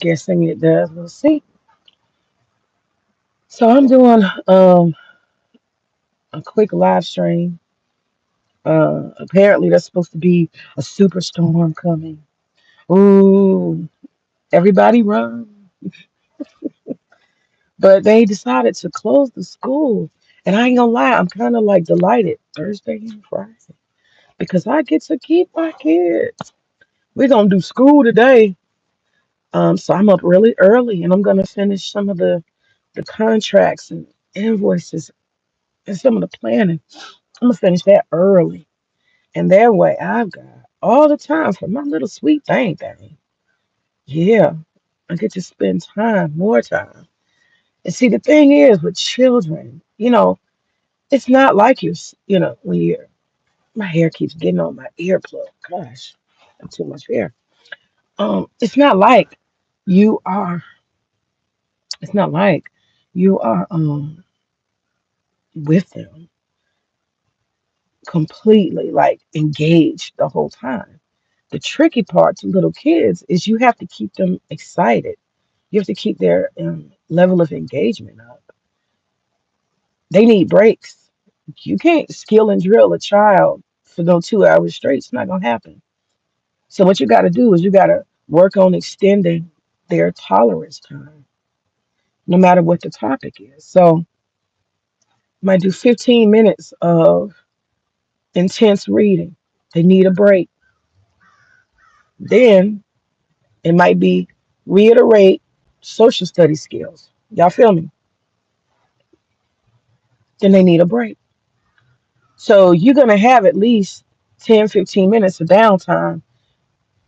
Guessing it does. We'll see. So I'm doing a quick live stream. Apparently, there's supposed to be a superstorm coming. Ooh, everybody run! But they decided to close the school, and I ain't gonna lie, I'm kind of like delighted Thursday and Friday because I get to keep my kids. We're gonna do school today. So I'm up really early, and I'm gonna finish some of the contracts and invoices and some of the planning. I'm gonna finish that early. And that way I've got all the time for my little sweet thing. Yeah, I get to spend time, more time. And see, the thing is with children, it's not like when my hair keeps getting on my earplug. Gosh, I have too much hair. It's not like you are, it's not like you are with them completely like engaged the whole time. The tricky part to little kids is you have to keep them excited. You have to keep their level of engagement up. They need breaks. You can't skill and drill a child for no 2 hours straight. It's not gonna happen. So what you got to do is you got to work on extending their tolerance time, no matter what the topic is. So might do 15 minutes of intense reading. They need a break. Then it might be reiterate social study skills. Y'all feel me? Then they need a break. So you're going to have at least 10, 15 minutes of downtime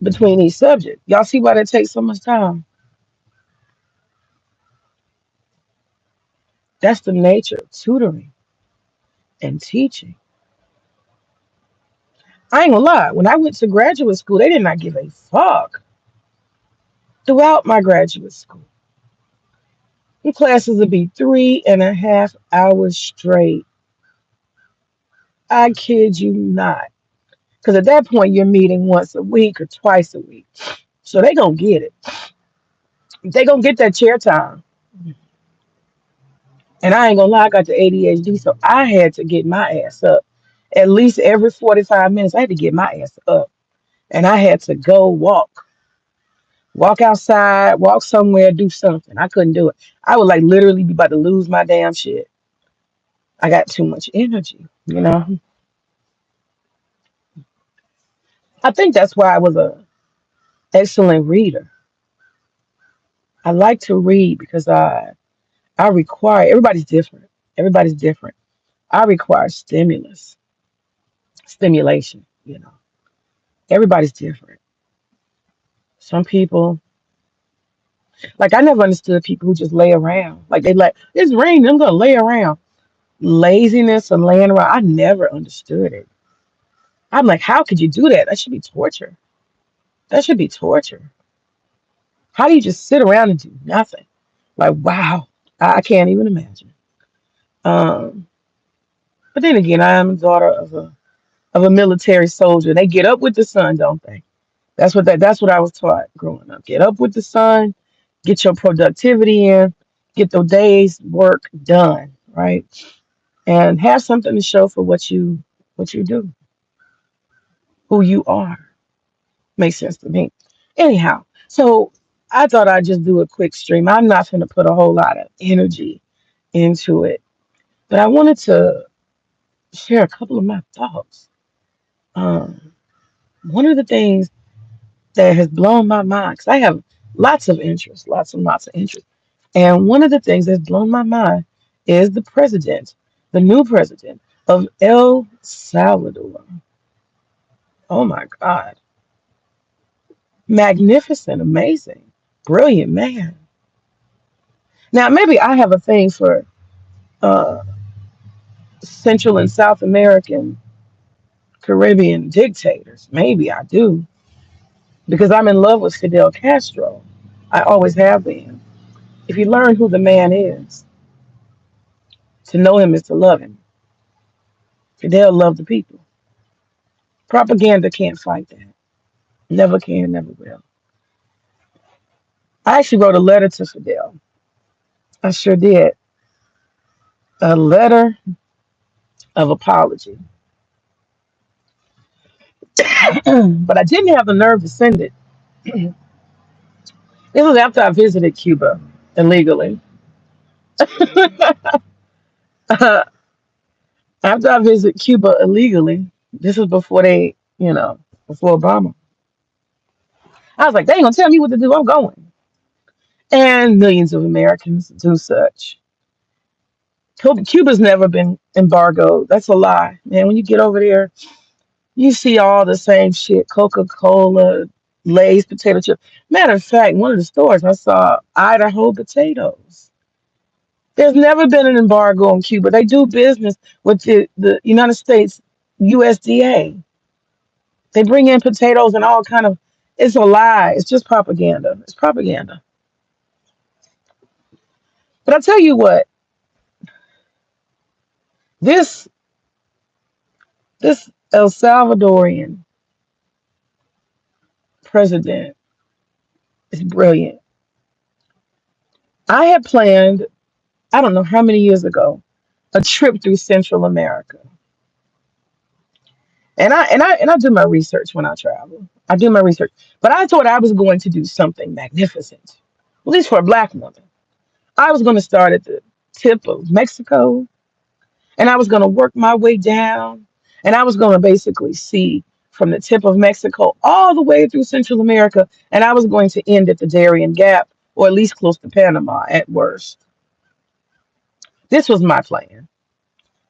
between each subject. Y'all see why that takes so much time? That's the nature of tutoring and teaching. I ain't gonna lie, when I went to graduate school, they did not give a fuck throughout my graduate school. The classes would be 3.5 hours straight. I kid you not. Because at that point, you're meeting once a week or twice a week. So they gonna get it. They gonna get that chair time. And I ain't gonna lie, I got the ADHD, so I had to get my ass up. At least every 45 minutes, I had to get my ass up. And I had to go walk outside, walk somewhere, do something. I couldn't do it. I would like literally be about to lose my damn shit. I got too much energy. I think that's why I was a excellent reader. I like to read because I require everybody's different. Everybody's different. I require stimulation. Everybody's different. Some people like I never understood people who just lay around. Like they like it's raining, I'm gonna lay around. Laziness and laying around, I never understood it. I'm like, how could you do that? That should be torture. That should be torture. How do you just sit around and do nothing? Like, wow, I can't even imagine. Um, but then again, I am a daughter of a military soldier. They get up with the sun, don't they? That's what I was taught growing up. Get up with the sun, get your productivity in, get the day's work done, right? And have something to show for what you do, who you are. Makes sense to me. Anyhow, so I thought I'd just do a quick stream. I'm not going to put a whole lot of energy into it, but I wanted to share a couple of my thoughts. Um, One of the things that has blown my mind, because I have lots of interest, lots and lots of interest. And one of the things that's blown my mind is the new president of El Salvador. Oh my God. Magnificent, amazing, brilliant man. Now, maybe I have a thing for uh, Central and South American, Caribbean dictators. Maybe I do, because I'm in love with Fidel Castro. I always have been. If you learn who the man is, to know him is to love him. Fidel loved the people. Propaganda can't fight that. Never can, never will. I actually wrote a letter to Fidel. I sure did. A letter of apology. But I didn't have the nerve to send it. This was after I visited Cuba illegally. After I visited Cuba illegally, this was before before Obama. I was like, they ain't gonna tell me what to do. I'm going. And millions of Americans do such. Cuba's never been embargoed. That's a lie, man. When you get over there, you see all the same shit: Coca-Cola, Lay's potato chip. Matter of fact, one of the stores I saw Idaho potatoes. There's never been an embargo on Cuba. They do business with the United States USDA. They bring in potatoes and all kind of. It's a lie. It's just propaganda. It's propaganda. But I tell you what, this this El Salvadorian president is brilliant. I had planned, I don't know how many years ago, a trip through Central America. And I do my research when I travel. I do my research. But I thought I was going to do something magnificent. At least for a black woman. I was going to start at the tip of Mexico and I was going to work my way down and I was going to basically see from the tip of Mexico all the way through Central America and I was going to end at the Darien Gap or at least close to Panama at worst. This was my plan.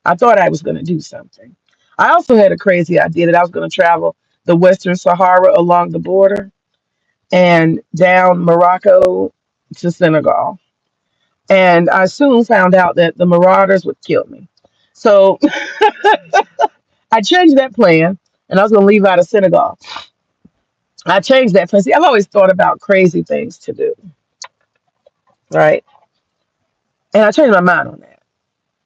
I thought I was going to do something. I also had a crazy idea that I was going to travel the Western Sahara along the border and down Morocco to Senegal. And I soon found out that the marauders would kill me. So I changed that plan and I was going to leave out of Senegal. I changed that plan. See, I've always thought about crazy things to do, right? And I changed my mind on that.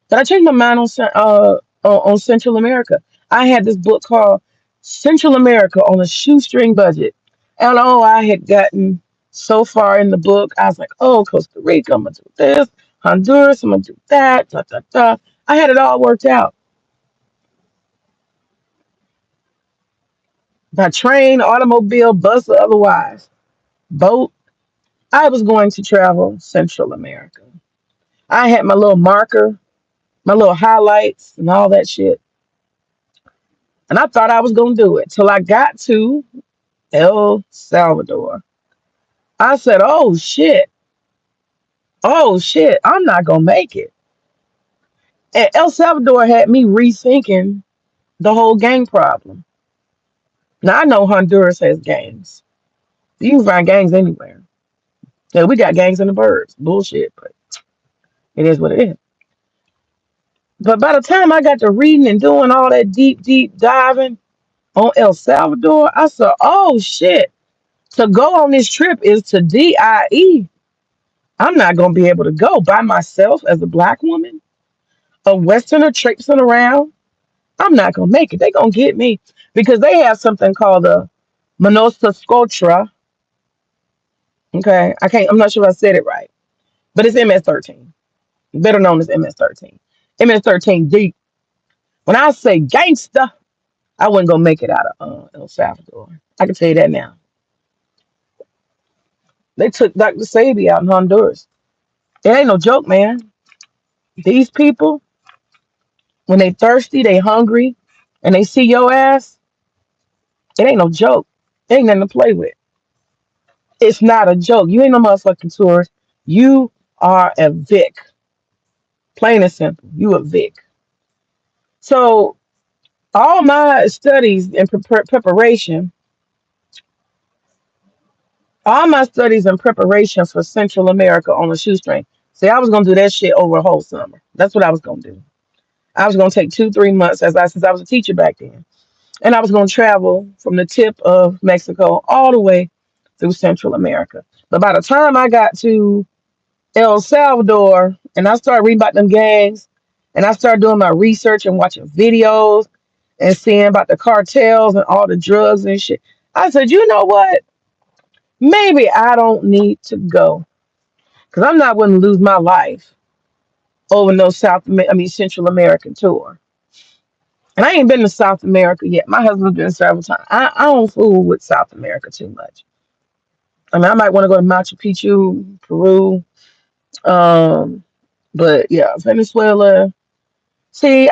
But I changed my mind on Central America. I had this book called Central America on a Shoestring Budget. And oh, I had gotten so far in the book. I was like, oh, Costa Rica, I'm gonna do this, Honduras, I'm gonna do that, da, da, da. I had it all worked out. By train, automobile, bus, or otherwise, boat, I was going to travel Central America. I had my little marker, my little highlights, and all that shit. And I thought I was going to do it till I got to El Salvador. I said, oh shit, I'm not going to make it. And El Salvador had me rethinking the whole gang problem. Now, I know Honduras has gangs. You can find gangs anywhere. Yeah, we got gangs in the birds. Bullshit, but it is what it is. But by the time I got to reading and doing all that deep diving on El Salvador, I said, oh shit, to go on this trip is to DIE. I'm not going to be able to go by myself as a black woman, a Westerner traipsing around. I'm not going to make it. They're going to get me because they have something called a Manosa Scotra. Okay. I'm not sure if I said it right, but it's MS-13, better known as MS-13. MS-13D. When I say gangster, I wasn't going to make it out of El Salvador. I can tell you that now. They took Dr. Sabi out in Honduras. It ain't no joke, man. These people, when they thirsty, they hungry, and they see your ass, it ain't no joke. It ain't nothing to play with. It's not a joke. You ain't no motherfucking tourist. You are a Vic. Plain and simple. You a Vic. So all my studies and preparation, all my studies and preparation for Central America on a shoestring. See, I was gonna do that shit over a whole summer. That's what I was gonna do. I was gonna take 2, 3 months since I was a teacher back then. And I was going to travel from the tip of Mexico all the way through Central America. But by the time I got to El Salvador and I started reading about them gangs and I started doing my research and watching videos and seeing about the cartels and all the drugs and shit, I said, you know what? maybe I don't need to go because I'm not going to lose my life over no Central American tour. And I ain't been to South America yet. My husband's been several times. I don't fool with South America too much. I mean, I might want to go to Machu Picchu, Peru, um, but yeah, Venezuela. See,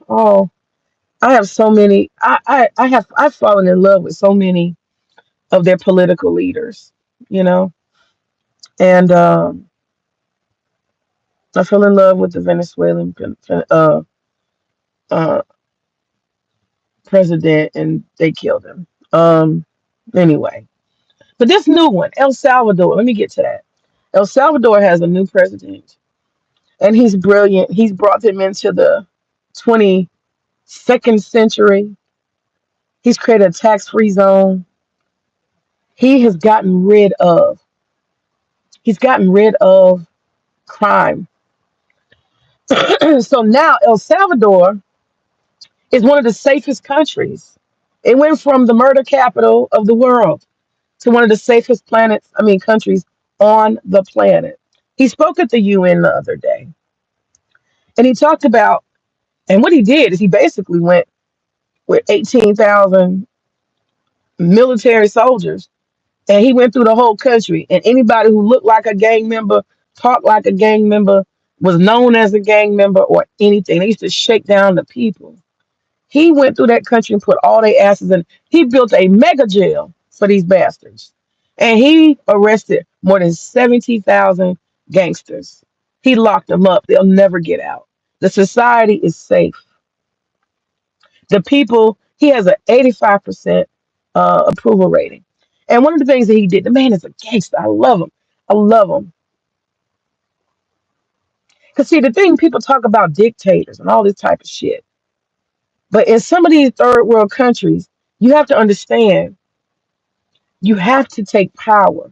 oh, I have so many. I've fallen in love with so many of their political leaders, you know, and I fell in love with the Venezuelan uh, president, and they killed him. Anyway, but this new one, El Salvador. Let me get to that. El Salvador has a new president, and he's brilliant. He's brought them into the 22nd century. He's created a tax-free zone. He has gotten rid of. He's gotten rid of crime. So now El Salvador is one of the safest countries. It went from the murder capital of the world to one of the safest countries on the planet. He spoke at the UN the other day, and he talked about, and what he did is he basically went with 18,000 military soldiers, and he went through the whole country. And anybody who looked like a gang member, talked like a gang member, was known as a gang member, or anything, they used to shake down the people. He went through that country and put all their asses in. He built a mega jail for these bastards. And he arrested more than 70,000 gangsters. He locked them up. They'll never get out. The society is safe. The people, he has an 85% approval rating. And one of the things that he did, the man is a gangster. I love him. I love him. Because, see, the thing, people talk about dictators and all this type of shit. But in some of these third world countries, you have to understand, you have to take power.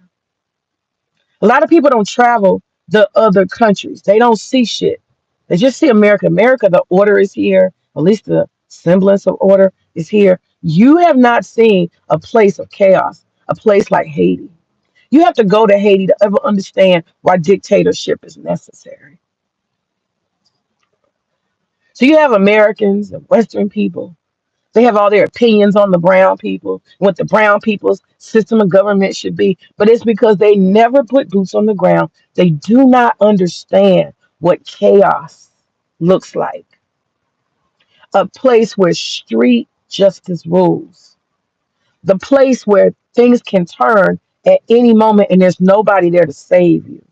A lot of people don't travel the other countries. They don't see shit. They just see America. America, the order is here. At least the semblance of order is here. You have not seen a place of chaos, a place like Haiti. You have to go to Haiti to ever understand why dictatorship is necessary. So you have Americans and Western people. They have all their opinions on the brown people, what the brown people's system of government should be. But it's because they never put boots on the ground. They do not understand what chaos looks like. A place where street justice rules. The place where things can turn at any moment and there's nobody there to save you.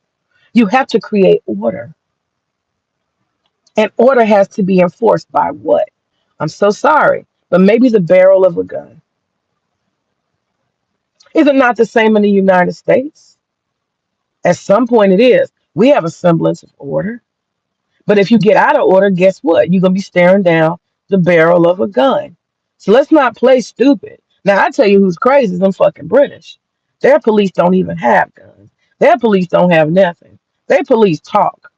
You have to create order. And order has to be enforced by what? I'm so sorry, but maybe the barrel of a gun. Is it not the same in the United States? At some point, it is. We have a semblance of order. But if you get out of order, guess what? You're going to be staring down the barrel of a gun. So let's not play stupid. Now, I tell you who's crazy is them fucking British. Their police don't even have guns. Their police don't have nothing. Their police talk.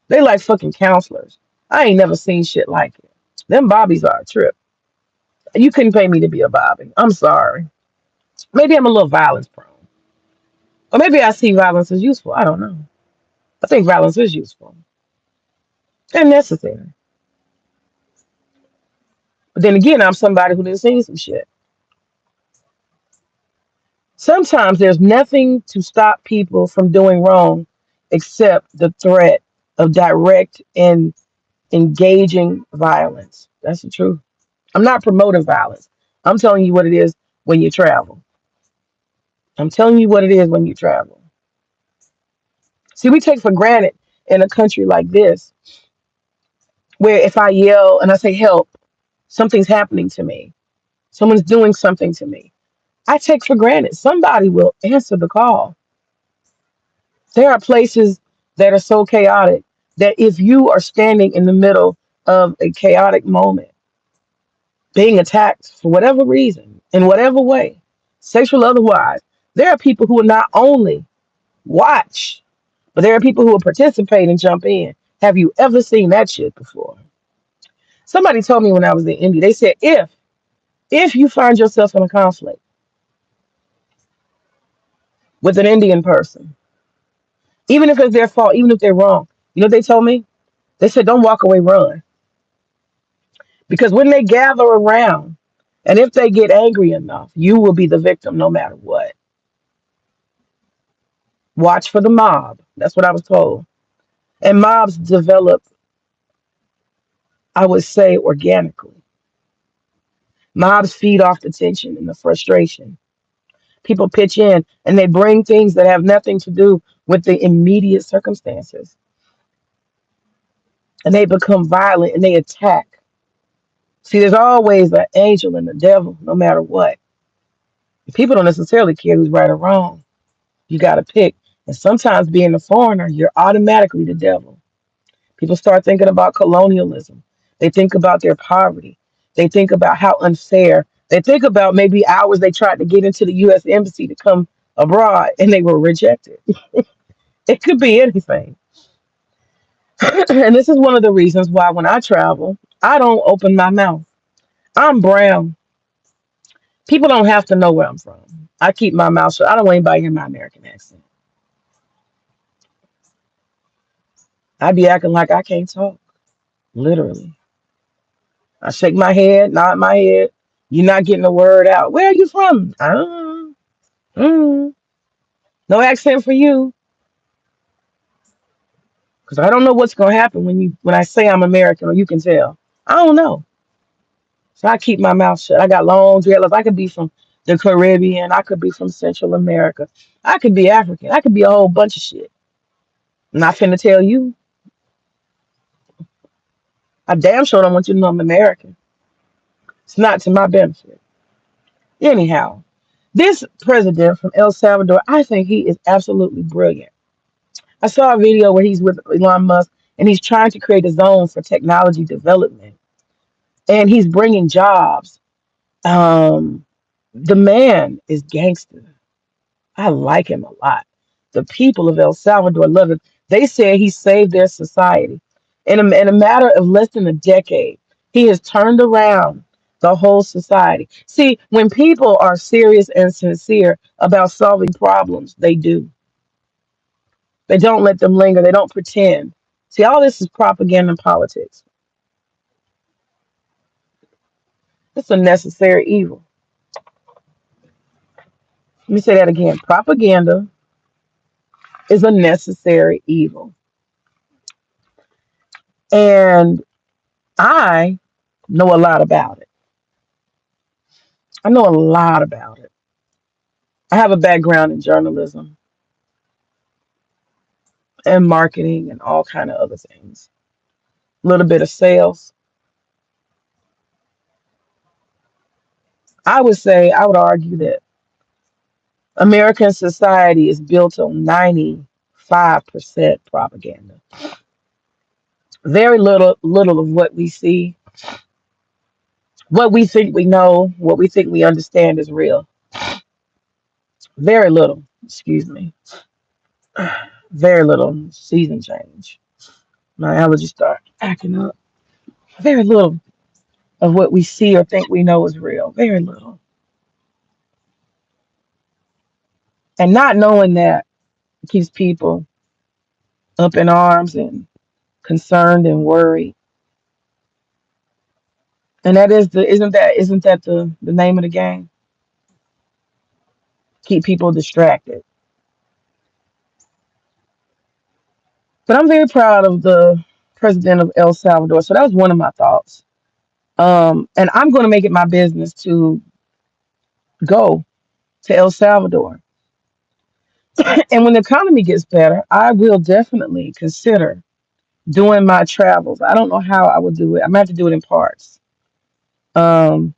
They like fucking counselors. I ain't never seen shit like it. Them bobbies are a trip. You couldn't pay me to be a bobby. I'm sorry. Maybe I'm a little violence prone. Or maybe I see violence as useful. I don't know. I think violence is useful and necessary. But then again, I'm somebody who didn't see some shit. Sometimes there's nothing to stop people from doing wrong except the threat of direct and engaging violence. That's the truth. I'm not promoting violence. I'm telling you what it is when you travel. I'm telling you what it is when you travel. See, we take for granted in a country like this, where if I yell and I say help, something's happening to me. Someone's doing something to me. I take for granted somebody will answer the call. There are places that are so chaotic that if you are standing in the middle of a chaotic moment, being attacked for whatever reason, in whatever way, sexual or otherwise, there are people who will not only watch, but there are people who will participate and jump in. Have you ever seen that shit before? Somebody told me when I was in India, they said if you find yourself in a conflict, with an Indian person, even if it's their fault, even if they're wrong. You know what they told me? They said, don't walk away, run. Because when they gather around, and if they get angry enough, you will be the victim no matter what. Watch for the mob. That's what I was told. And mobs develop, I would say, organically. Mobs feed off the tension and the frustration. People pitch in and they bring things that have nothing to do with the immediate circumstances. And they become violent and they attack. See, there's always an angel and the devil, no matter what. People don't necessarily care who's right or wrong. You got to pick. And sometimes being a foreigner, you're automatically the devil. People start thinking about colonialism. They think about their poverty. They think about how unfair. They think about maybe hours they tried to get into the U.S. Embassy to come abroad and they were rejected. It could be anything. And this is one of the reasons why when I travel, I don't open my mouth. I'm brown. People don't have to know where I'm from. I keep my mouth shut. I don't want anybody to hear my American accent. I be acting like I can't talk. Literally. I shake my head, nod my head. You're not getting the word out. Where are you from? Mm, no accent for you. Because I don't know what's gonna happen when I say I'm American or you can tell. I don't know. So I keep my mouth shut. I got long dreadlocks. I could be from the Caribbean. I could be from Central America. I could be African. I could be a whole bunch of shit. I'm not finna tell you. I damn sure don't want you to know I'm American. It's not to my benefit. Anyhow, this president from El Salvador, I think he is absolutely brilliant. I saw a video where he's with Elon Musk and he's trying to create a zone for technology development and he's bringing jobs. Um, the man is gangster. I like him a lot. The people of El Salvador love him. They say he saved their society. In a matter of less than a decade, he has turned around the whole society. See, when people are serious and sincere about solving problems, they do. They don't let them linger. They don't pretend. See, all this is propaganda and politics. It's a necessary evil. Let me say that again. Propaganda is a necessary evil. And I know a lot about it. I know a lot about it. I have a background in journalism and marketing and all kind of other things. A little bit of sales. I would argue that American society is built on 95% propaganda. Very little of what we see, what we think we know, what we think we understand is real. Very little, excuse me. Very little season change. My allergies start acting up. Very little of what we see or think we know is real. Very little. And not knowing that keeps people up in arms and concerned and worried. And that is the isn't that the name of the game? Keep people distracted. But I'm very proud of the president of El Salvador. So that was one of my thoughts. And I'm going to make it my business to go to El Salvador. And when the economy gets better, I will definitely consider doing my travels. I don't know how I would do it. I'm going to have to do it in parts, um,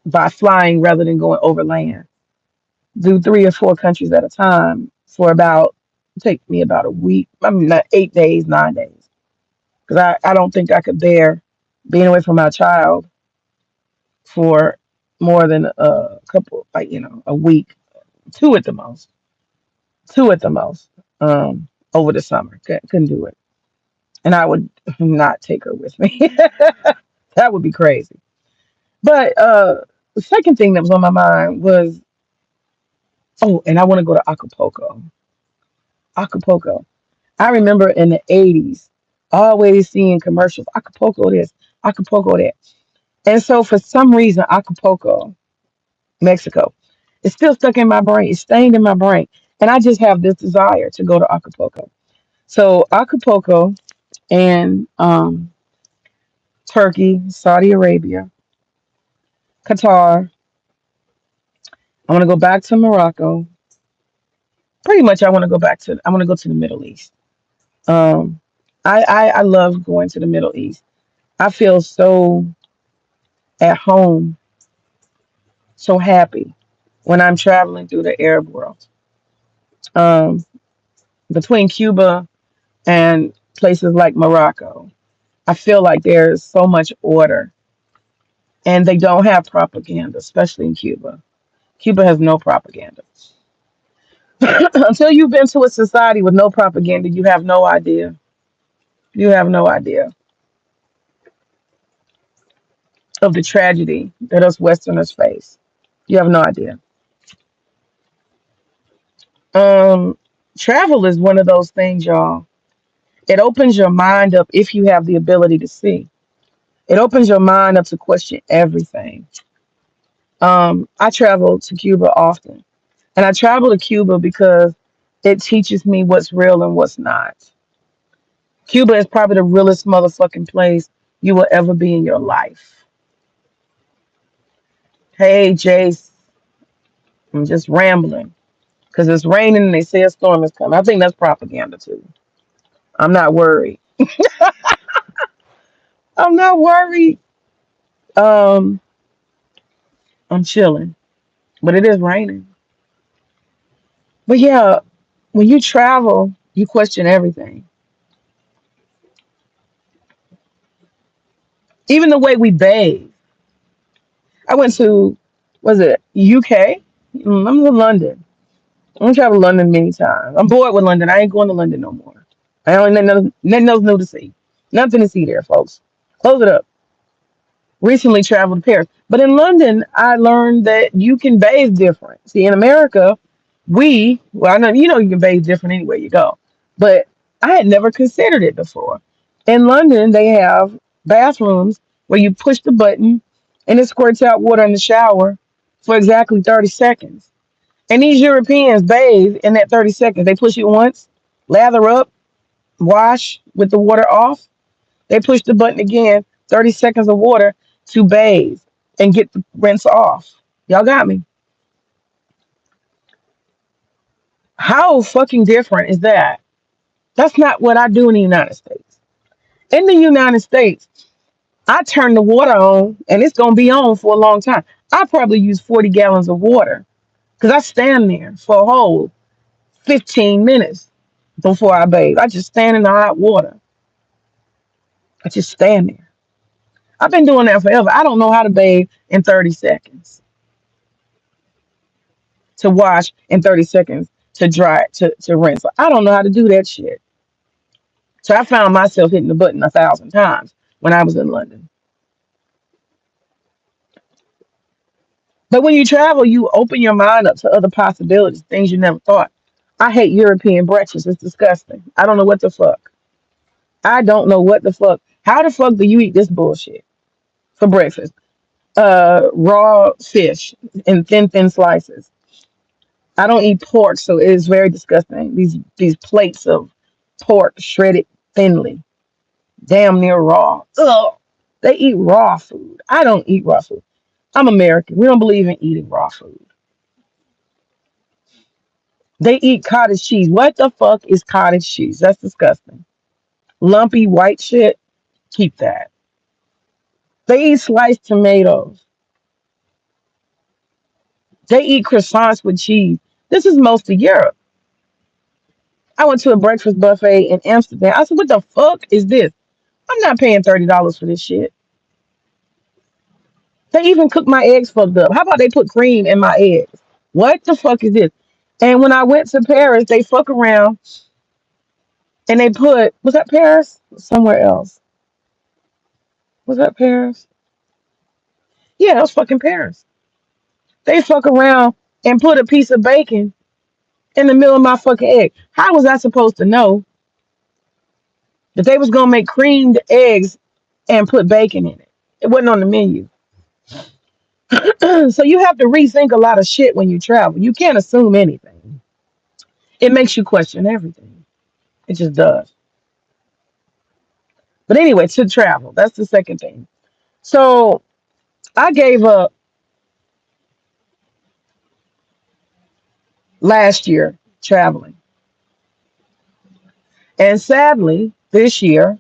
by flying rather than going overland. Do 3 or 4 countries at a time for about, take me about a week. I mean, not 8 days, 9 days. Because I don't think I could bear being away from my child for more than a couple, like, a week, two at the most, two at the most, over the summer. Couldn't do it. And I would not take her with me. That would be crazy. But the second thing that was on my mind was Oh, and I want to go to Acapulco. Acapulco. I remember in the 80s, always seeing commercials, Acapulco this, Acapulco that. And so for some reason, Acapulco, Mexico, it's still stuck in my brain. It's stained in my brain. And I just have this desire to go to Acapulco. So Acapulco and Turkey, Saudi Arabia, Qatar. I want to go back to Morocco. Pretty much I want to go to the Middle East. Um I love going to the Middle East. I feel so at home, so happy when I'm traveling through the Arab world. Um, Between Cuba and places like Morocco, I feel like there's so much order and they don't have propaganda, especially in Cuba. Cuba has no propaganda. Until you've been to a society with no propaganda, you have no idea. You have no idea of the tragedy that us Westerners face. You have no idea. Um, Travel is one of those things, y'all. It opens your mind up if you have the ability to see. It opens your mind up to question everything. I travel to Cuba often, and I travel to Cuba because it teaches me what's real and what's not. Cuba is probably the realest motherfucking place you will ever be in your life. Hey, Jace, I'm just rambling because it's raining and they say a storm is coming. I think that's propaganda too. I'm not worried. I'm not worried. Um, I'm chilling, but it is raining. But yeah, when you travel, you question everything. Even the way we bathe. I went to, was it UK? I'm in London. I'm traveled to London many times. I'm bored with London. I ain't going to London no more. I don't nothing else new to see. Nothing to see there, folks. Close it up. Recently traveled to Paris. But in London, I learned that you can bathe different. See, in America, well, I know you can bathe different anywhere you go. But I had never considered it before. In London, they have bathrooms where you push the button and it squirts out water in the shower for exactly 30 seconds. And these Europeans bathe in that 30 seconds. They push it once, lather up, wash with the water off. They push the button again, 30 seconds of water to bathe and get the rinse off. Y'all got me. How fucking different is that? That's not what I do in the United States. In the United States, I turn the water on and it's going to be on for a long time. I probably use 40 gallons of water because I stand there for a whole 15 minutes before I bathe. I just stand in the hot water. I just stand there. I've been doing that forever. I don't know how to bathe in 30 seconds, to wash in 30 seconds, to dry, to rinse. I don't know how to do that shit. So I found myself hitting the button 1,000 times when I was in London. But when you travel, you open your mind up to other possibilities, things you never thought. I hate European breakfast. It's disgusting. I don't know what the fuck. I don't know what the fuck. How the fuck do you eat this bullshit for breakfast? Raw fish in thin slices. I don't eat pork, so it is very disgusting. These plates of pork shredded thinly, damn near raw. Ugh. They eat raw food. I don't eat raw food. I'm American. We don't believe in eating raw food. They eat cottage cheese. What the fuck is cottage cheese? That's disgusting. Lumpy white shit. Keep that. They eat sliced tomatoes. They eat croissants with cheese. This is most of Europe. I went to a breakfast buffet in Amsterdam. I said, what the fuck is this? I'm not paying $30 for this shit. They even cook my eggs fucked up. How about they put cream in my eggs? What the fuck is this? And when I went to Paris, they fuck around and they put, was that Paris? Somewhere else. Was that Paris? Yeah, that was fucking Paris. They fuck around. and put a piece of bacon in the middle of my fucking egg. How was I supposed to know that they was gonna make creamed eggs and put bacon in it? It wasn't on the menu. So you have to rethink a lot of shit when you travel. You can't assume anything. It makes you question everything. It just does. But anyway, to travel, that's the second thing. So I gave up last year traveling. And sadly, this year,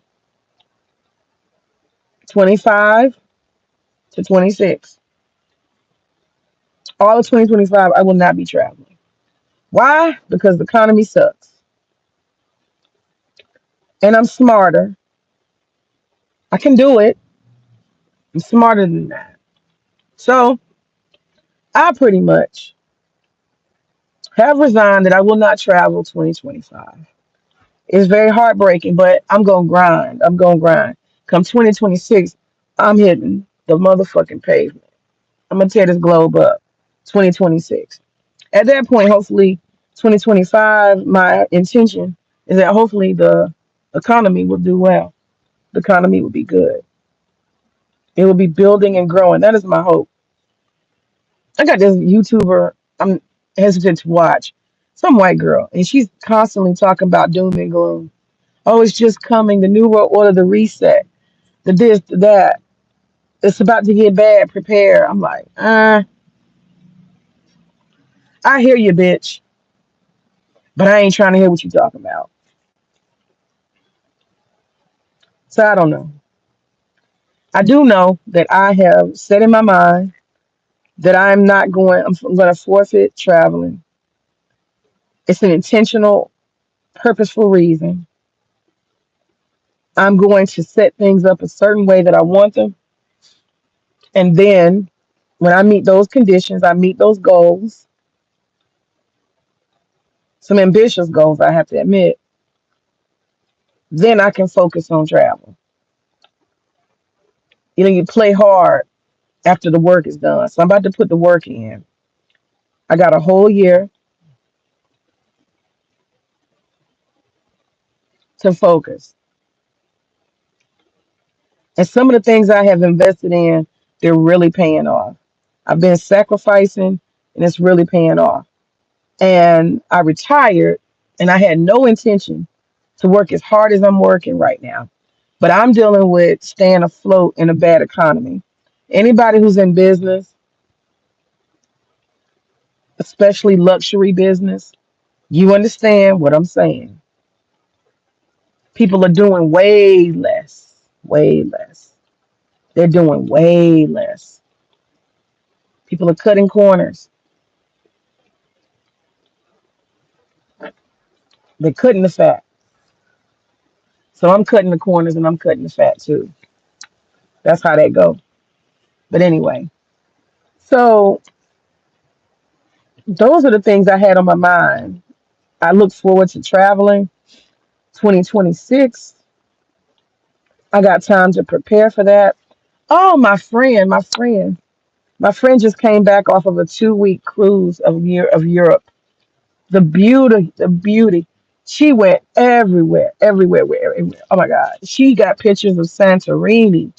25 to 26, all of 2025, I will not be traveling. Why? Because the economy sucks. And I'm smarter. I can do it. I'm smarter than that. So I pretty much have resigned that I will not travel 2025. It's very heartbreaking, but I'm going to grind. I'm going to grind. Come 2026, I'm hitting the motherfucking pavement. I'm going to tear this globe up. 2026. At that point, hopefully, 2025, my intention is that hopefully the economy will do well. The economy will be good. It will be building and growing. That is my hope. I got this YouTuber I'm hesitant to watch, some white girl, and she's constantly talking about doom and gloom. Oh, it's just coming, the new world order, the reset, the this, the that. It's about to get bad. Prepare. I'm like, I hear you, bitch, but I ain't trying to hear what you talking about. So I don't know. I do know that I have set in my mind that I'm not going. I'm going to forfeit traveling. It's an intentional, purposeful reason. I'm going to set things up a certain way that I want them. And then when I meet those conditions, I meet those goals, some ambitious goals, I have to admit, then I can focus on travel. You know, you play hard after the work is done. So I'm about to put the work in. I got a whole year to focus. And some of the things I have invested in, they're really paying off. I've been sacrificing and it's really paying off. And I retired and I had no intention to work as hard as I'm working right now. But I'm dealing with staying afloat in a bad economy. Anybody who's in business, especially luxury business, you understand what I'm saying. People are doing way less, way less. They're doing way less. People are cutting corners. They're cutting the fat. So I'm cutting the corners and I'm cutting the fat too. That's how that go. But anyway, so those are the things I had on my mind. I look forward to traveling 2026. I got time to prepare for that. Oh, my friend just came back off of a 2 week cruise of Europe. The beauty, the beauty. She went everywhere, everywhere, everywhere. Oh my God. She got pictures of Santorini.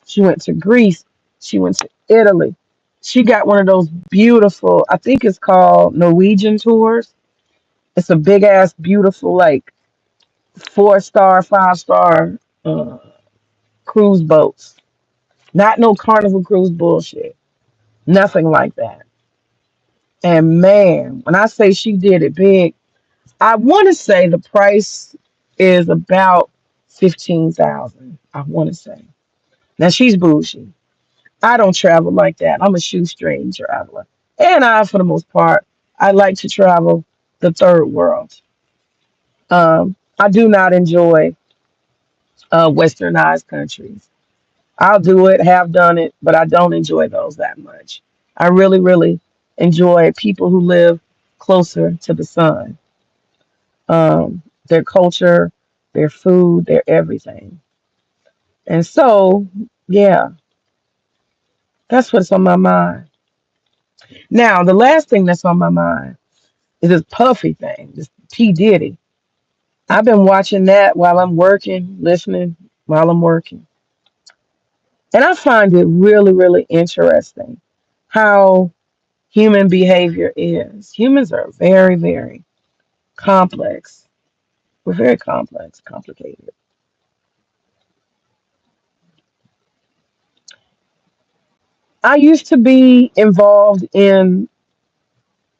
She went to Greece. She went to Italy. She got one of those beautiful, I think it's called Norwegian tours. It's a big ass, beautiful, like 4 star, 5 star uh, cruise boats. Not no carnival cruise bullshit. Nothing like that. And man, when I say she did it big, I want to say the price is about 15,000. I want to say. Now she's bougie. I don't travel like that. I'm a shoestring traveler, and for the most part, I like to travel the third world. I do not enjoy westernized countries. I'll do it, have done it, but I don't enjoy those that much. I really, really enjoy people who live closer to the sun. Their culture, their food, their everything. And so, yeah, that's what's on my mind. Now, the last thing that's on my mind is this Puffy thing, this P. Diddy. I've been watching that while I'm working, listening while I'm working. And I find it really, really interesting how human behavior is. Humans are very, very complex. We're very complex, complicated. I used to be involved in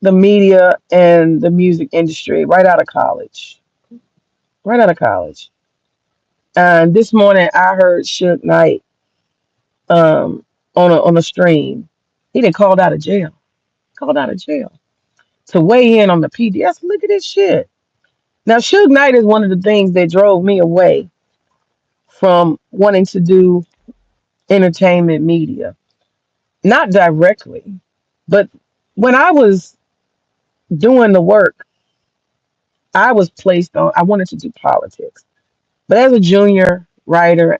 the media and the music industry right out of college. Right out of college. And this morning I heard Suge Knight on a stream. He didn't called out of jail. Called out of jail to weigh in on the PDS. Look at this shit. Now Suge Knight is one of the things that drove me away from wanting to do entertainment media. Not directly, but when I was doing the work, I was placed on, I wanted to do politics. But as a junior writer,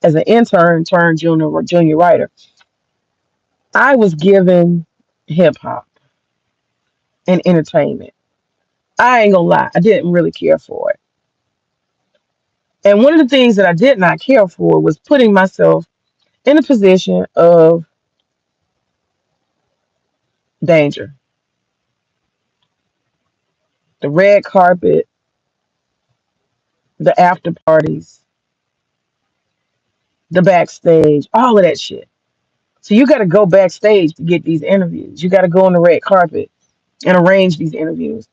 as an intern turned junior writer, I was given hip hop and entertainment. I ain't gonna lie, I didn't really care for it. And one of the things that I did not care for was putting myself in a position of danger. The red carpet, the after parties, the backstage, all of that shit. So you got to go backstage to get these interviews. You got to go on the red carpet and arrange these interviews.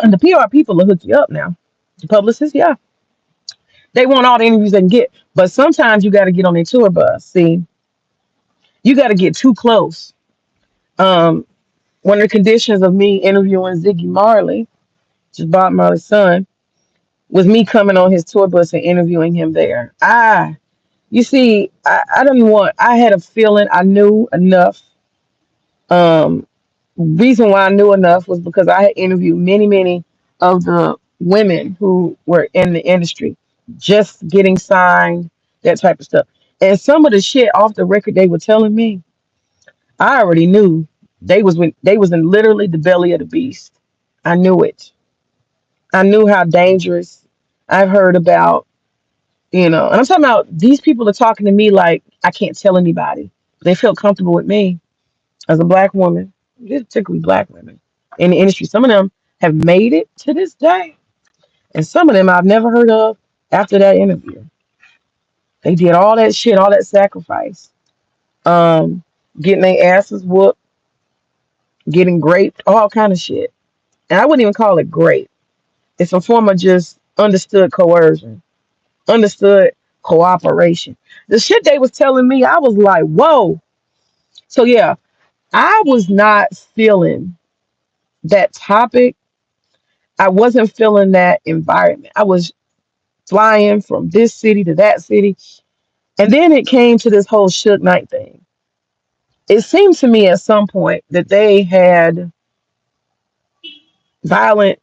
And the PR people will hook you up now. The publicists, yeah, they want all the interviews they can get. But sometimes you got to get on their tour bus. See, you got to get too close. Um, One of the conditions of me interviewing Ziggy Marley, just Bob Marley's son, was me coming on his tour bus and interviewing him there. You see, I didn't want. I had a feeling I knew enough. Um, Reason why I knew enough was because I had interviewed many, many of the women who were in the industry, just getting signed, that type of stuff. And some of the shit off the record they were telling me, I already knew they was in literally the belly of the beast. I knew it. I knew how dangerous. I've heard about, and I'm talking about these people are talking to me like I can't tell anybody. They feel comfortable with me as a black woman, particularly black women in the industry. Some of them have made it to this day, and some of them I've never heard of after that interview. They did all that shit, all that sacrifice, um, getting their asses whooped, getting raped, all kind of shit. And I wouldn't even call it grape. It's a form of just understood coercion, understood cooperation. The shit they was telling me, I was like, whoa. So yeah, I was not feeling that topic. I wasn't feeling that environment. I was flying from this city to that city. And then it came to this whole Suge Knight thing. It seemed to me at some point that they had violent,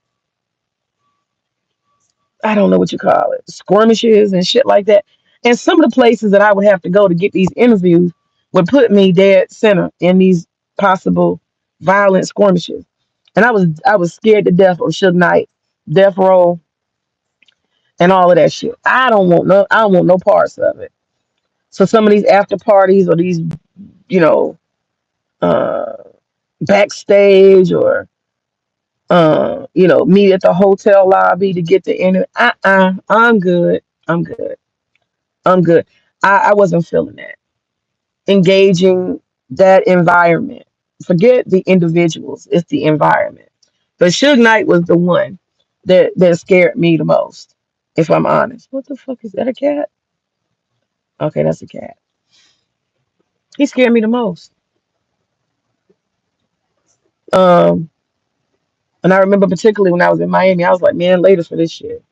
I don't know what you call it, skirmishes and shit like that. And some of the places that I would have to go to get these interviews would put me dead center in these possible violent skirmishes. And I was scared to death of Suge Knight, Death Row, and all of that shit. I don't want no parts of it. So some of these after parties or these, you know, uh, backstage or meet at the hotel lobby to get the interview. I'm good. I'm good. I'm good. I wasn't feeling that. Engaging that environment. Forget the individuals. It's the environment. But Suge Knight was the one that scared me the most, if I'm honest. What the fuck is that, a cat? Okay, that's a cat. He scared me the most. Um, and I remember particularly when I was in Miami, I was like, man, later for this shit.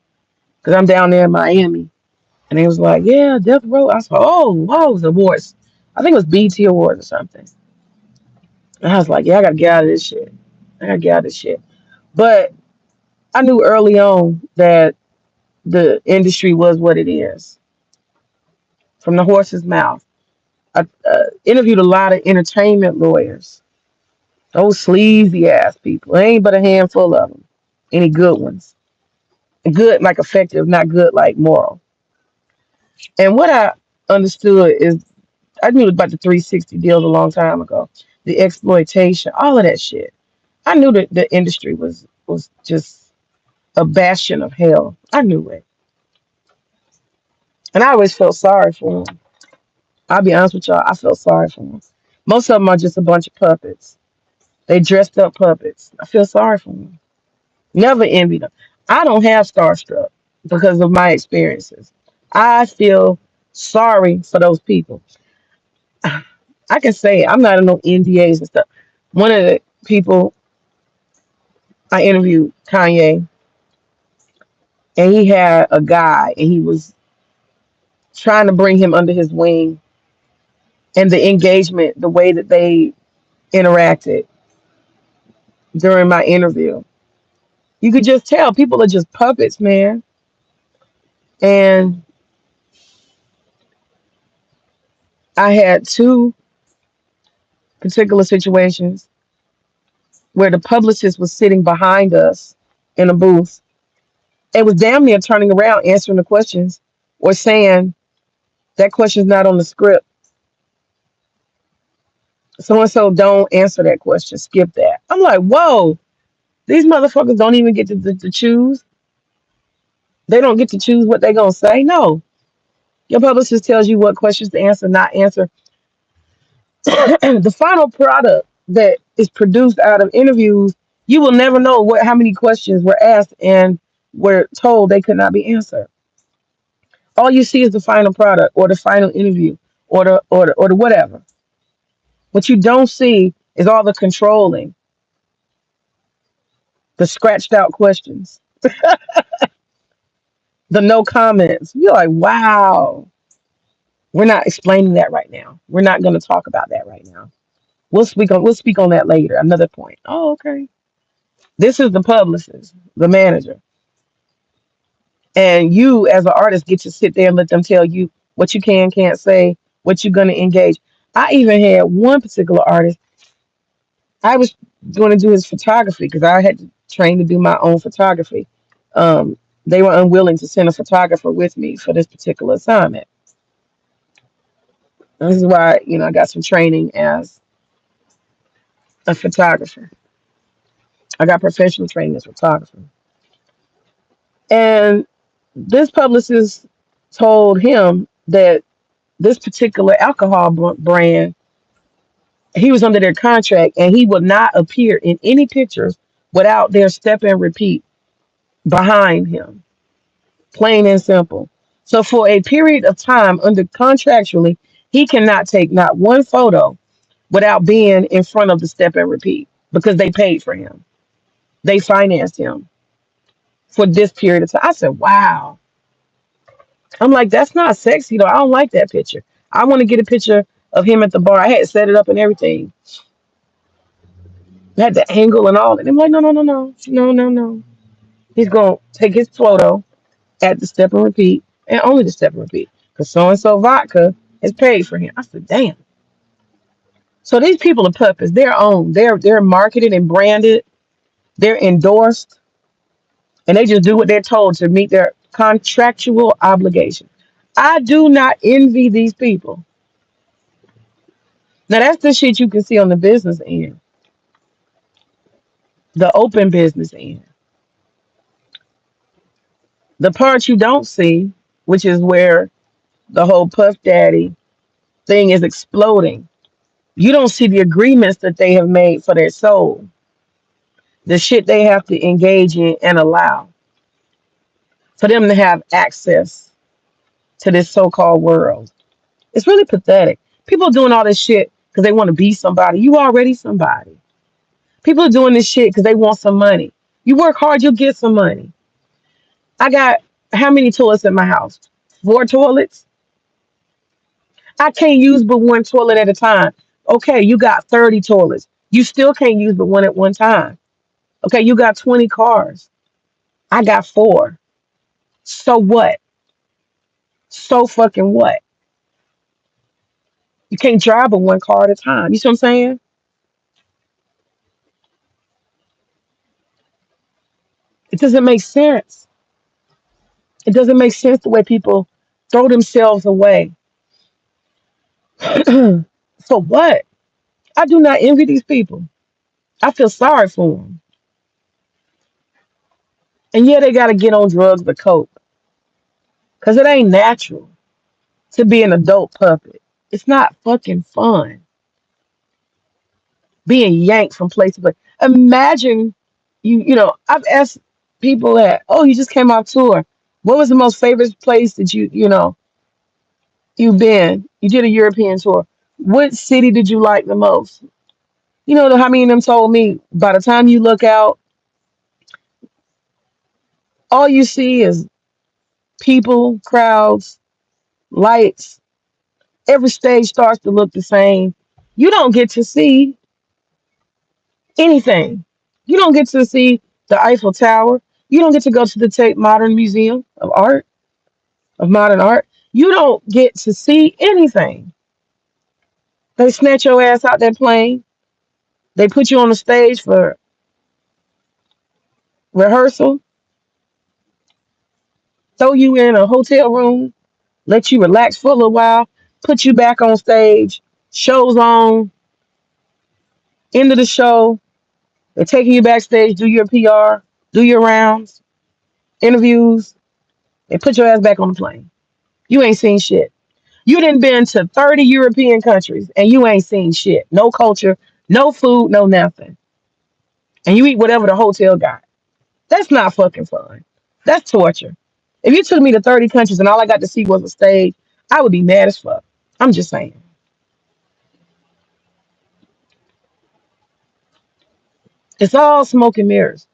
Because I'm down there in Miami. And he was like, yeah, Death Row. I was like, oh, wow, it was awards. I think it was BT Awards or something. And I was like, yeah, I gotta get out of this shit. I gotta get out of this shit. But I knew early on that the industry was what it is from the horse's mouth. I interviewed a lot of entertainment lawyers. Those sleazy ass people. There ain't but a handful of them. Any good ones. Good like effective, not good like moral. And what I understood is I knew about the 360 deals a long time ago. The exploitation, all of that shit. I knew that the industry was just a bastion of hell. I knew it. And I always felt sorry for them. I'll be honest with y'all, I felt sorry for them. Most of them are just a bunch of puppets. They dressed up puppets. I feel sorry for them. Never envied them. I don't have starstruck because of my experiences. I feel sorry for those people. I can say I'm not in no NDAs and stuff. One of the people I interviewed, Kanye, and he had a guy, and he was trying to bring him under his wing, and the engagement, the way that they interacted during my interview, you could just tell people are just puppets, man. And I had two particular situations where the publicist was sitting behind us in a booth and was damn near turning around answering the questions or saying that question's not on the script. So and so don't answer that question. Skip that. I'm like, whoa, these motherfuckers don't even get to choose. They don't get to choose what they're gonna say. No. Your publicist tells you what questions to answer, not answer. The final product that is produced out of interviews, you will never know what how many questions were asked and were told they could not be answered. All you see is the final product or the final interview or the whatever. What you don't see is all the controlling, the scratched out questions, the no comments. You're like, wow, we're not explaining that right now. We're not going to talk about that right now. We'll speak on that later. Another point. Oh, okay. This is the publicist, the manager, and you as an artist get to sit there and let them tell you what you can can't say, what you're going to engage. I even had one particular artist. I was going to do his photography because I had to train to do my own photography. They were unwilling to send a photographer with me for this particular assignment. And this is why, I got some training as a photographer. I got professional training as a photographer. And this publicist told him that this particular alcohol brand, he was under their contract and he would not appear in any pictures without their step and repeat behind him. Plain and simple. So for a period of time under contractually, he cannot take not one photo without being in front of the step and repeat because they paid for him. They financed him for this period of time. I said, wow. I'm like, that's not sexy though. I don't like that picture. I want to get a picture of him at the bar. I had set it up and everything. I had the angle and all. And I'm like, no, no, no, no. No, no, no. He's going to take his photo at the step and repeat and only the step and repeat. Because so and so vodka is paid for him. I said, damn. So these people are puppets. They're owned. They're marketed and branded. They're endorsed. And they just do what they're told to meet their contractual obligation. I do not envy these people. Now that's the shit you can see on the business end, the open business end. The part you don't see, which is where the whole Puff Daddy thing is exploding. You don't see the agreements that they have made for their soul, the shit they have to engage in and allow for them to have access to this so-called world. It's really pathetic. People are doing all this shit because they want to be somebody. You already somebody. People are doing this shit because they want some money. You work hard, you'll get some money. I got how many toilets in my house? 4 toilets. I can't use but one toilet at a time. Okay, you got 30 toilets. You still can't use but one at one time. Okay, you got 20 cars. I got four. So what? So fucking what? You can't drive but one car at a time. You see what I'm saying? It doesn't make sense. It doesn't make sense the way people throw themselves away. For what? I do not envy these people. I feel sorry for them. And yeah, they got to get on drugs to cope because it ain't natural to be an adult puppet. It's not fucking fun being yanked from place to place. Imagine I've asked people that, oh, you just came off tour. What was the most favorite place that you've been? You did a European tour. What city did you like the most? How many of them told me by the time you look out, all you see is people, crowds, lights. Every stage starts to look the same. You don't get to see anything. You don't get to see the Eiffel Tower. You don't get to go to the Tate Modern Museum of Modern Art. You don't get to see anything. They snatch your ass out that plane. They put you on the stage for rehearsal, throw you in a hotel room, let you relax for a little while, put you back on stage, show's on, end of the show, they're taking you backstage, do your PR, do your rounds, interviews, they put your ass back on the plane. You ain't seen shit. You done been to 30 European countries and you ain't seen shit. No culture, no food, no nothing. And you eat whatever the hotel got. That's not fucking fun. That's torture. If you took me to 30 countries and all I got to see was a stage, I would be mad as fuck. I'm just saying. It's all smoke and mirrors.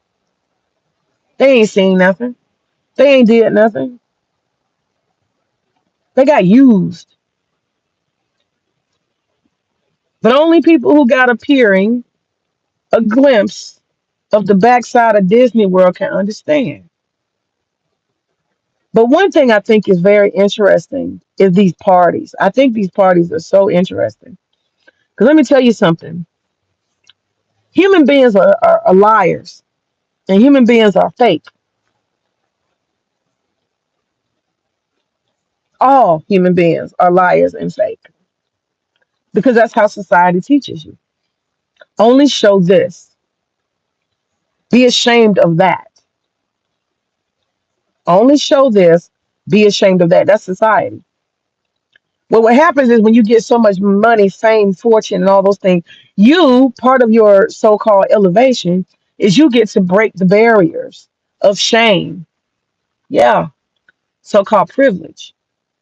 They ain't seen nothing. They ain't did nothing. They got used. But only people who got a peering, a glimpse of the backside of Disney World can understand. But one thing I think is very interesting is these parties. I think these parties are so interesting. Because let me tell you something. Human beings are liars and human beings are fake. All human beings are liars and fake because that's how society teaches you. Only show this. Be ashamed of that. Only show this. Be ashamed of that. That's society. Well, what happens is when you get so much money, fame, fortune, and all those things, part of your so called elevation is you get to break the barriers of shame. Yeah, so called privilege.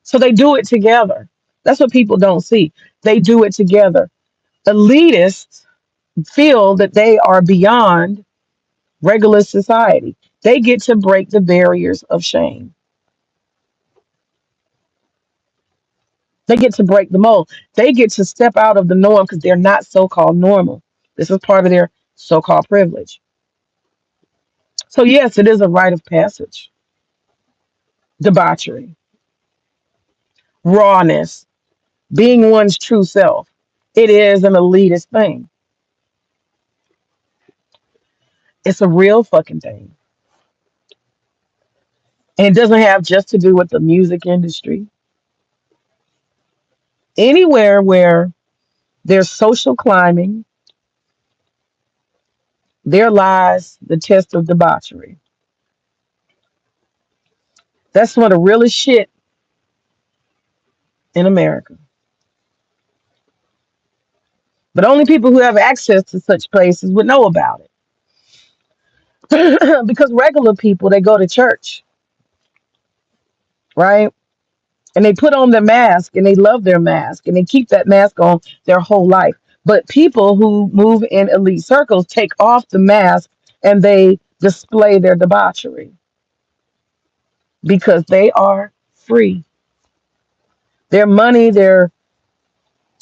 So they do it together. That's what people don't see. They do it together. Elitists feel that they are beyond regular society. They get to break the barriers of shame. They get to break the mold. They get to step out of the norm because they're not so called normal. This is part of their so called privilege. So, yes, it is a rite of passage. Debauchery, rawness, being one's true self. It is an elitist thing. It's a real fucking thing. And it doesn't have just to do with the music industry. Anywhere where there's social climbing, there lies the test of debauchery. That's some of the realest shit in America. But only people who have access to such places would know about it. Because regular people, they go to church, right? And they put on their mask and they love their mask and they keep that mask on their whole life. But people who move in elite circles take off the mask and they display their debauchery because they are free. Their money, their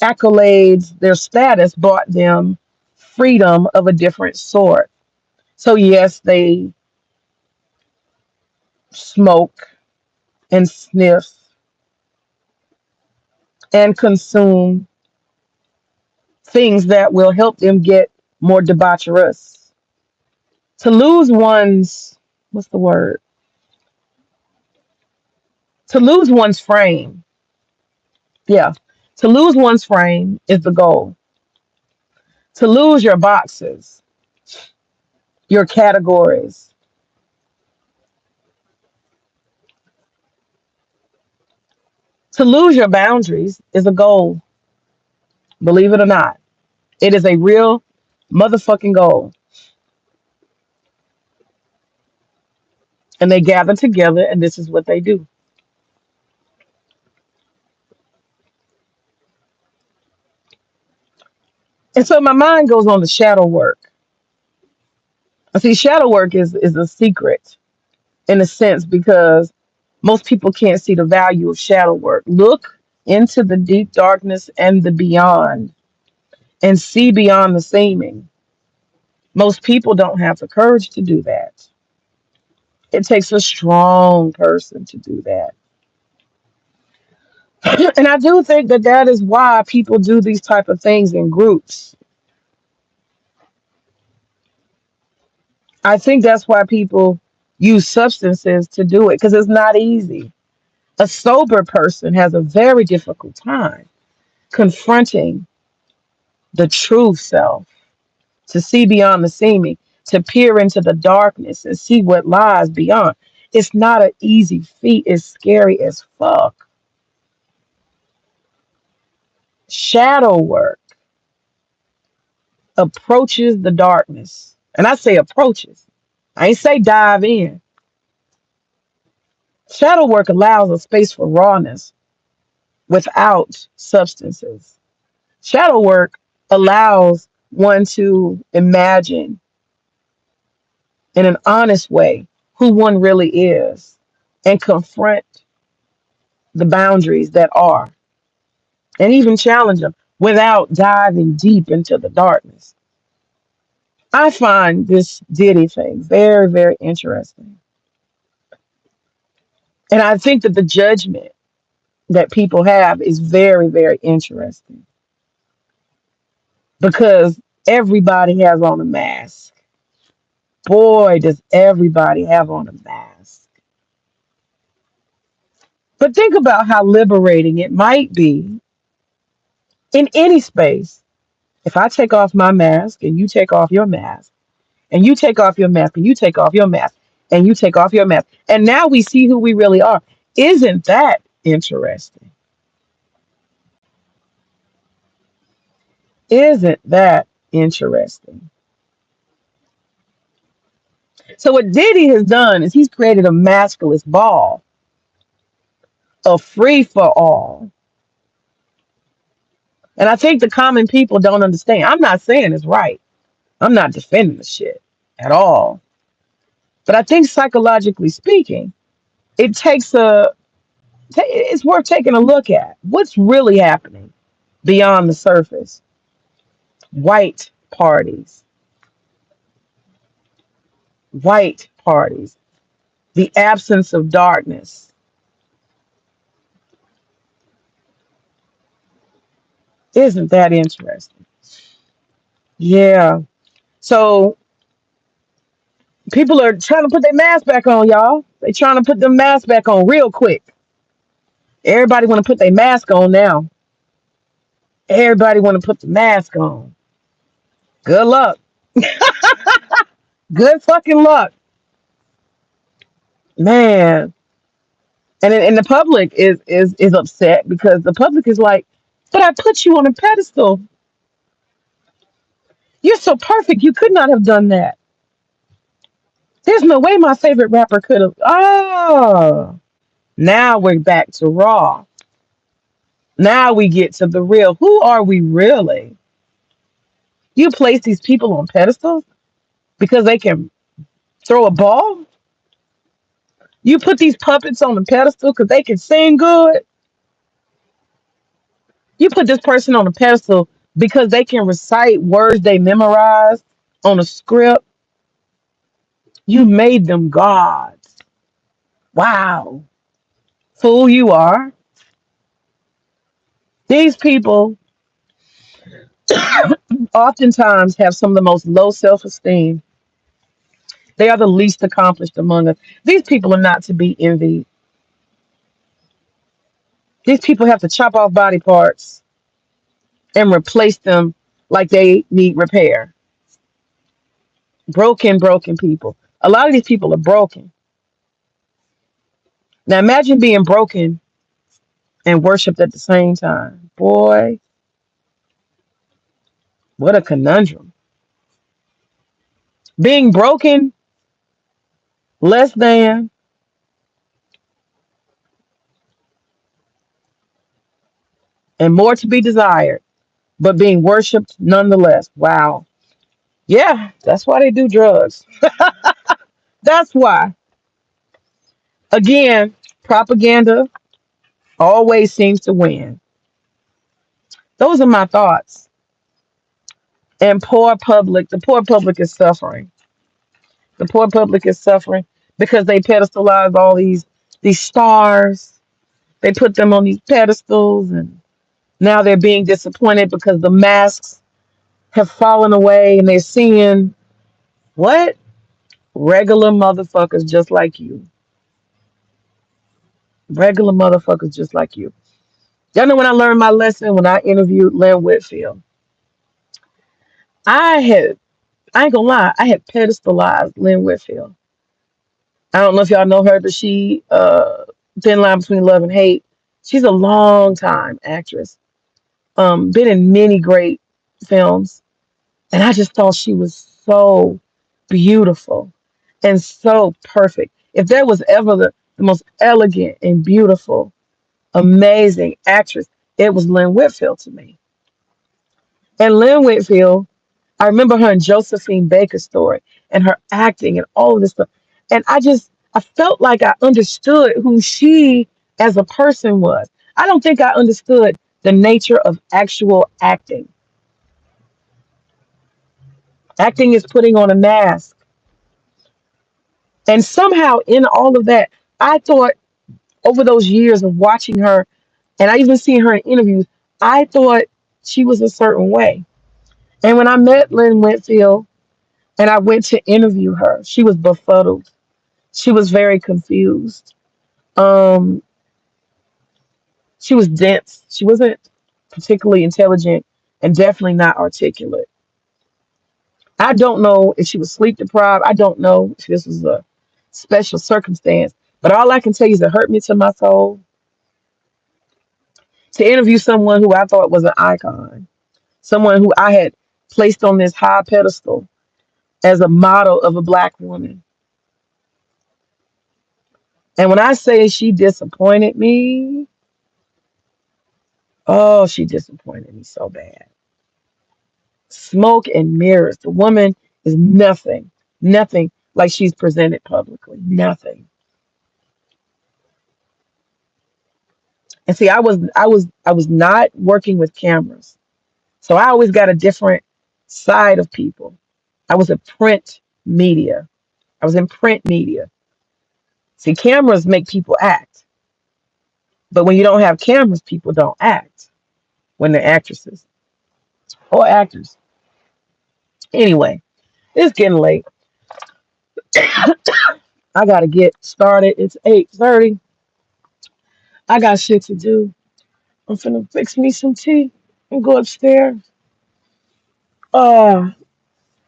accolades, their status brought them freedom of a different sort. So, yes, they smoke and sniff and consume. things that will help them get more debaucherous. To lose one's, what's the word? To lose one's frame. Yeah. To lose one's frame is the goal. To lose your boxes, your categories, to lose your boundaries is a goal. Believe it or not, it is a real motherfucking goal. And they gather together, and this is what they do. And so my mind goes on to shadow work. I see shadow work is a secret in a sense because most people can't see the value of shadow work. Look into the deep darkness and the beyond and see beyond the seeming. Most people don't have the courage to do that. It takes a strong person to do that. And I do think that that is why people do these type of things in groups. I think that's why people use substances to do it because it's not easy. A sober person has a very difficult time confronting the true self, to see beyond the seeming, to peer into the darkness and see what lies beyond. It's not an easy feat. It's scary as fuck. Shadow work approaches the darkness. And I say approaches. I ain't say dive in. Shadow work allows a space for rawness without substances. Shadow work allows one to imagine in an honest way who one really is and confront the boundaries that are and even challenge them without diving deep into the darkness. I find this Diddy thing very, very interesting. And I think that the judgment that people have is very, very interesting because everybody has on a mask. Boy, does everybody have on a mask. But think about how liberating it might be in any space. If I take off my mask and you take off your mask, and you take off your mask, and you take off your mask, and you take off your mask, and now we see who we really are. Isn't that interesting? Isn't that interesting? So what Diddy has done is he's created a maskless ball, a free for all. And I think the common people don't understand. I'm not saying it's right. I'm not defending the shit at all. But I think psychologically speaking, it takes it's worth taking a look at what's really happening beyond the surface. White parties, white parties, the absence of darkness. Isn't that interesting? Yeah. So people are trying to put their mask back on, y'all. They trying to put the mask back on real quick. Everybody want to put their mask on now. Everybody want to put the mask on. Good luck. Good fucking luck, man. And the public is upset because the public is like, but I put you on a pedestal. You're so perfect. You could not have done that. There's no way my favorite rapper could have. Oh, now we're back to raw. Now we get to the real. Who are we really? You place these people on pedestals because they can throw a ball? You put these puppets on the pedestal because they can sing good? You put this person on a pedestal because they can recite words they memorized on a script? You made them gods. Wow. Fool you are. These people oftentimes have some of the most low self-esteem. They are the least accomplished among us. These people are not to be envied. These people have to chop off body parts and replace them like they need repair. Broken people. A lot of these people are broken. Now imagine being broken and worshiped at the same time. Boy, what a conundrum. Being broken, less than, and more to be desired, but being worshiped nonetheless. Wow. Yeah, that's why they do drugs. That's why. Again, propaganda always seems to win. Those are my thoughts. And the poor public is suffering. The poor public is suffering because they pedestalize all these stars. They put them on these pedestals, and now they're being disappointed because the masks have fallen away and they're seeing what? Regular motherfuckers just like you. Regular motherfuckers just like you. Y'all know when I learned my lesson when I interviewed Lynn Whitfield. I had I ain't gonna lie, I had pedestalized Lynn Whitfield. I don't know if y'all know her, but she Thin Line Between Love and Hate. She's a long time actress. Been in many great films. And I just thought she was so beautiful and so perfect. If there was ever the most elegant and beautiful, amazing actress, it was Lynn Whitfield to me. And Lynn Whitfield, I remember her in Josephine Baker's story and her acting and all of this stuff. And I felt like I understood who she as a person was. I don't think I understood the nature of actual acting. Acting is putting on a mask. And somehow in all of that, I thought over those years of watching her, and I even seen her in interviews, I thought she was a certain way. And when I met Lynn Whitfield and I went to interview her, she was befuddled. She was very confused. Um, she was dense. She wasn't particularly intelligent and definitely not articulate. I don't know if she was sleep deprived. I don't know if this was a special circumstance. But all I can tell you is it hurt me to my soul to interview someone who I thought was an icon, someone who I had placed on this high pedestal as a model of a black woman. And when I say she disappointed me, oh, she disappointed me so bad. Smoke and mirrors. The woman is nothing, nothing like she's presented publicly. Nothing. And see, I was not working with cameras. So I always got a different side of people. I was a print media. I was in print media. See, cameras make people act. But when you don't have cameras, people don't act when they're actresses or actors. Anyway, it's getting late. I gotta get started. It's 8:30. I got shit to do. I'm finna fix me some tea and go upstairs. Uh,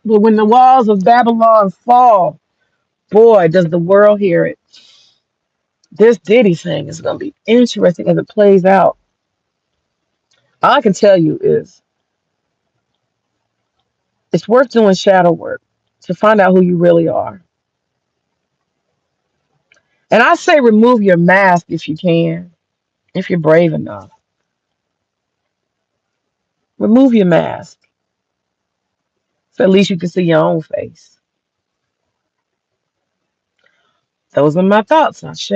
but when the walls of Babylon fall, boy, does the world hear it. This Diddy thing is gonna be interesting as it plays out. All I can tell you is it's worth doing shadow work to find out who you really are. And I say remove your mask if you can, if you're brave enough. Remove your mask so at least you can see your own face. Those are my thoughts, Ashe.